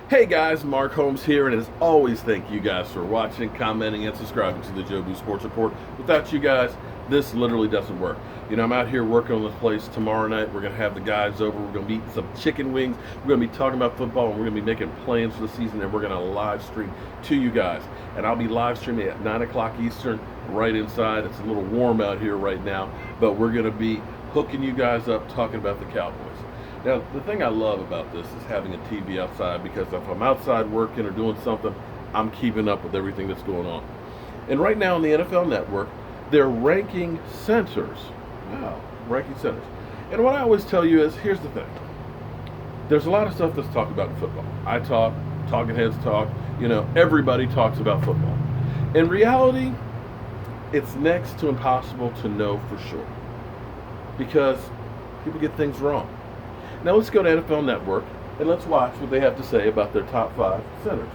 Hey guys, Mark Holmes here, and as always, thank you guys for watching, commenting, and subscribing to the Jobu Sports Report. Without you guys, this literally doesn't work. You know, I'm out here working on this place tomorrow night. We're going to have the guys over. We're going to be eating some chicken wings. We're going to be talking about football, and we're going to be making plans for the season, and we're going to live stream to you guys. And I'll be live streaming at 9 o'clock Eastern right inside. It's a little warm out here right now, but we're going to be hooking you guys up talking about the Cowboys. Now, the thing I love about this is having a TV outside, because if I'm outside working or doing something, I'm keeping up with everything that's going on. And right now on the NFL Network, they're ranking centers. Wow, ranking centers. And what I always tell you is, here's the thing. There's a lot of stuff that's talked about in football. I talk, talking heads talk, everybody talks about football. In reality, it's next to impossible to know for sure, because people get things wrong. Now let's go to NFL Network and let's watch what they have to say about their top 5 centers.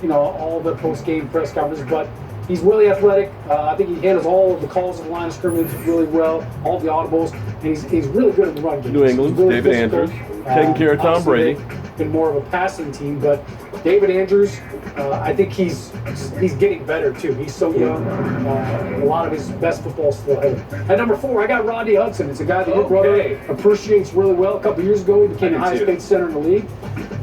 And all the post-game press conferences, but he's really athletic. I think he handles all of the calls of the line of scrimmage really well, all the audibles, and he's really good at the run game. New England's really David physical. Andrews, taking care of Tom Brady. Been more of a passing team, but David Andrews, I think he's getting better too. He's so young. A lot of his best football still ahead. At number 4, I got Rodney Hudson. It's a guy that your brother appreciates really well. A couple years ago, he became the highest paid center in the league.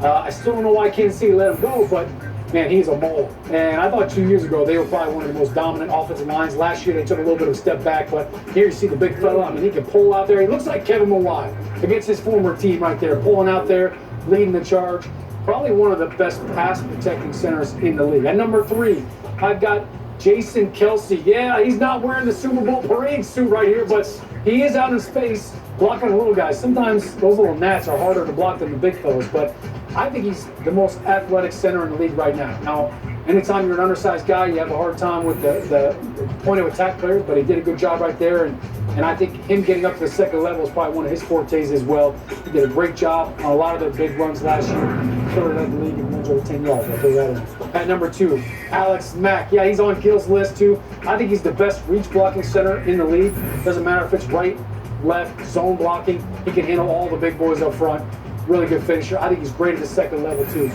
I still don't know why Kansas City let him go, but man, he's a mole. And I thought 2 years ago they were probably one of the most dominant offensive lines. Last year they took a little bit of a step back, but here you see the big fella. I mean, he can pull out there. He looks like Kevin Mawai against his former team right there, pulling out there, leading the charge. Probably one of the best pass protecting centers in the league. At number 3, I've got Jason Kelsey. Yeah, he's not wearing the Super Bowl parade suit right here, but he is out in space blocking the little guys. Sometimes those little gnats are harder to block than the big fellas, but I think he's the most athletic center in the league right now. Now, anytime you're an undersized guy, you have a hard time with the point of attack players, but he did a good job right there, and I think him getting up to the second level is probably one of his fortes as well. He did a great job on a lot of their big runs last year. Killer led the league in runs over 10 yards. I'll tell you that. At number 2, Alex Mack. Yeah, he's on Gil's list too. I think he's the best reach blocking center in the league. Doesn't matter if it's right, left, zone blocking. He can handle all the big boys up front. Really good finisher. I think he's great at the second level too.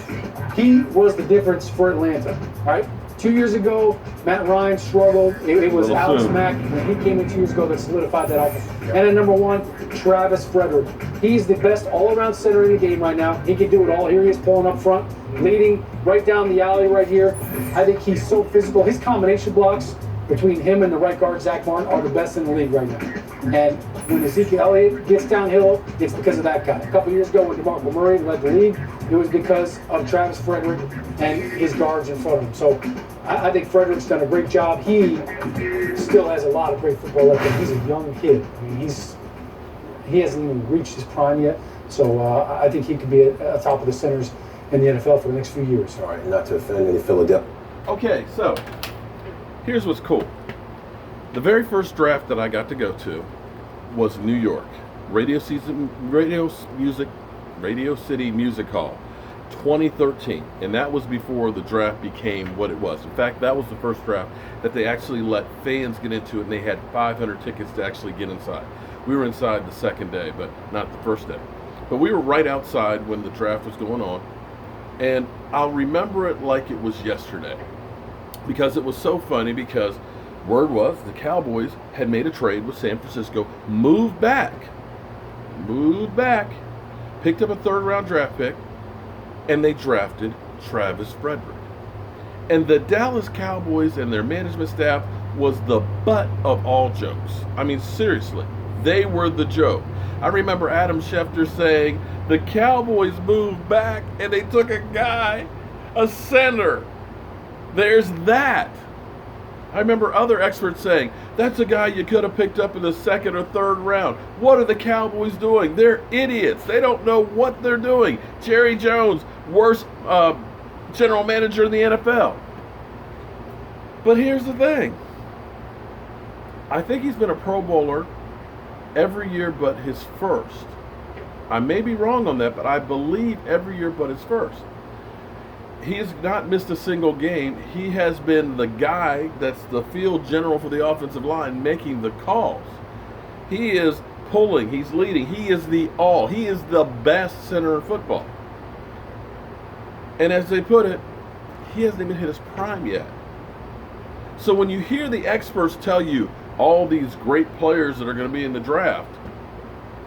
He was the difference for Atlanta. All right. 2 years ago, Matt Ryan struggled. It was Alex Mack when he came in 2 years ago that solidified that offense. And at number 1, Travis Frederick. He's the best all-around center in the game right now. He can do it all. Here he is pulling up front, leading right down the alley right here. I think he's so physical. His combination blocks between him and the right guard, Zach Martin, are the best in the league right now. And when Ezekiel Elliott gets downhill, it's because of that guy. A couple years ago when DeMarco Murray led the league, it was because of Travis Frederick and his guards in front of him. So I think Frederick's done a great job. He still has a lot of great football left in him. He's a young kid. I mean, he hasn't even reached his prime yet. So I think he could be at top of the centers in the NFL for the next few years. All right, not to offend any Philadelphia. Okay, so here's what's cool. The very first draft that I got to go to was New York, Radio City Music Hall, 2013, and that was before the draft became what it was. In fact, that was the first draft that they actually let fans get into it, and they had 500 tickets to actually get inside. We were inside the second day, but not the first day. But we were right outside when the draft was going on, and I'll remember it like it was yesterday, because it was so funny, because word was the Cowboys had made a trade with San Francisco, moved back, picked up a 3rd-round draft pick, and they drafted Travis Frederick. And the Dallas Cowboys and their management staff was the butt of all jokes. I mean, seriously, they were the joke. I remember Adam Schefter saying, the Cowboys moved back and they took a guy, a center. There's that. I remember other experts saying, that's a guy you could have picked up in the 2nd or 3rd round. What are the Cowboys doing? They're idiots. They don't know what they're doing. Jerry Jones, worst general manager in the NFL. But here's the thing. I think he's been a Pro Bowler every year but his first. I may be wrong on that, but I believe every year but his first. He has not missed a single game. He has been the guy that's the field general for the offensive line, making the calls. He is pulling. He's leading. He is the all. He is the best center in football. And as they put it, he hasn't even hit his prime yet. So when you hear the experts tell you all these great players that are going to be in the draft,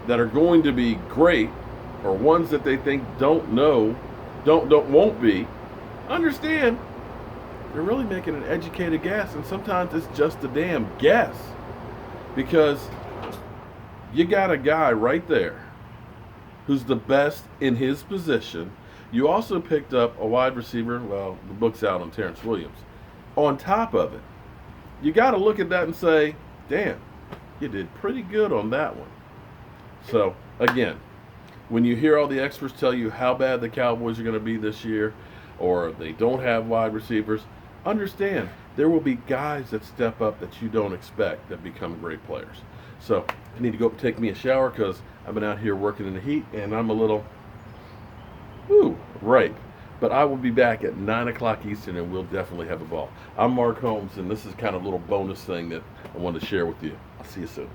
that are going to be great, or ones that they think won't be, understand they're really making an educated guess, and sometimes it's just a damn guess. Because you got a guy right there who's the best in his position. You also picked up a wide receiver, well, the book's out on Terrence Williams. On top of it, you got to look at that and say, damn, you did pretty good on that one. So, again, when you hear all the experts tell you how bad the Cowboys are going to be this year, or they don't have wide receivers, understand there will be guys that step up that you don't expect that become great players. So, I need to go take me a shower because I've been out here working in the heat and I'm a little, ripe. But I will be back at 9 o'clock Eastern and we'll definitely have a ball. I'm Mark Holmes and this is kind of a little bonus thing that I wanted to share with you. I'll see you soon.